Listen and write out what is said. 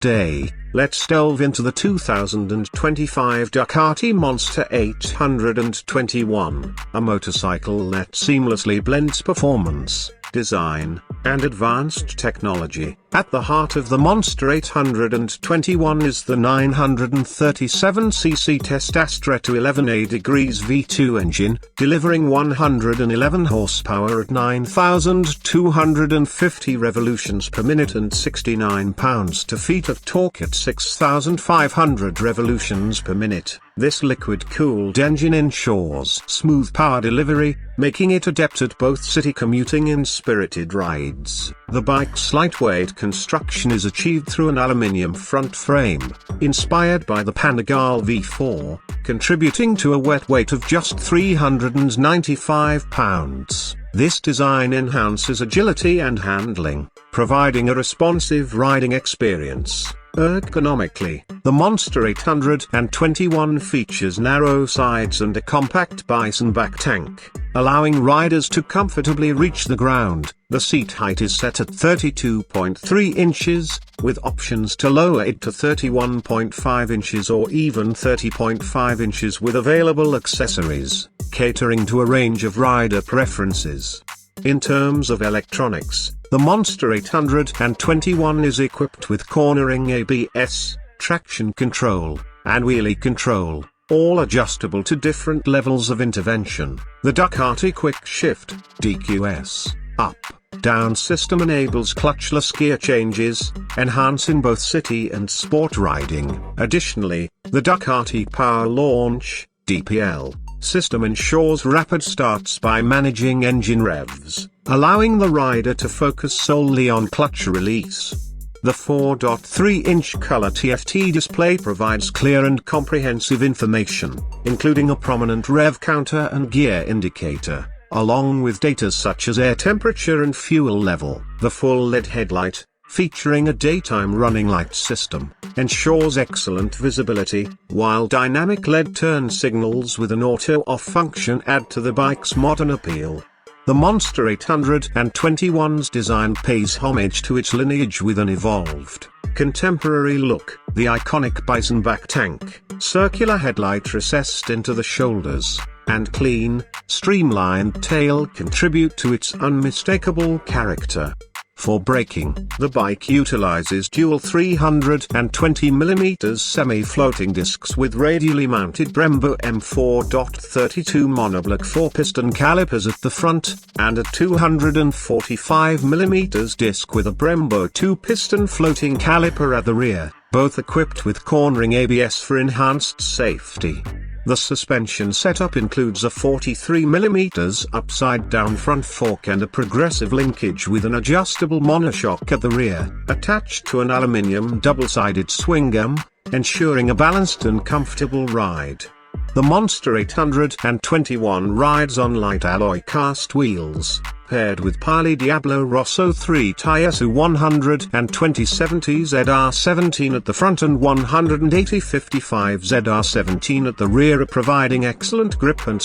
day, let's delve into the 2025 Ducati Monster 821, a motorcycle that seamlessly blends performance, design, and advanced technology. At the heart of the Monster 821 is the 937cc Test-Astra 211A degrees V2 engine, delivering 111 horsepower at 9,250 revolutions per minute and 69 pounds-to-feet of torque at 6,500 revolutions per minute. This liquid-cooled engine ensures smooth power delivery, making it adept at both city commuting and spirited rides. The bike's lightweight construction is achieved through an aluminium front frame, inspired by the Panigale V4, contributing to a wet weight of just 395 pounds. This design enhances agility and handling, providing a responsive riding experience. Ergonomically, the Monster 821 features narrow sides and a compact bison back tank, allowing riders to comfortably reach the ground. The seat height is set at 32.3 inches, with options to lower it to 31.5 inches or even 30.5 inches with available accessories, catering to a range of rider preferences. In terms of electronics, the Monster 821 is equipped with cornering ABS, traction control, and wheelie control, all adjustable to different levels of intervention. The Ducati Quick Shift DQS up-down system enables clutchless gear changes, enhancing both city and sport riding. Additionally, the Ducati Power Launch DPL system ensures rapid starts by managing engine revs, allowing the rider to focus solely on clutch release. The 4.3-inch color TFT display provides clear and comprehensive information, including a prominent rev counter and gear indicator, along with data such as air temperature and fuel level. The full LED headlight, featuring a daytime running light system, ensures excellent visibility, while dynamic LED turn signals with an auto-off function add to the bike's modern appeal. The Monster 821's design pays homage to its lineage with an evolved, contemporary look. The iconic bison back tank, circular headlight recessed into the shoulders, and clean, streamlined tail contribute to its unmistakable character. For braking, the bike utilizes dual 320mm semi-floating discs with radially mounted Brembo M4.32 monoblock 4-piston calipers at the front, and a 245mm disc with a Brembo 2-piston floating caliper at the rear, both equipped with cornering ABS for enhanced safety. The suspension setup includes a 43mm upside-down front fork and a progressive linkage with an adjustable monoshock at the rear, attached to an aluminium double-sided swing arm, ensuring a balanced and comfortable ride. The Monster 821 rides on light alloy cast wheels, paired with Pirelli Diablo Rosso 3 Tiesu 120/70 ZR17 at the front and 180/55 ZR17 at the rear, providing excellent grip and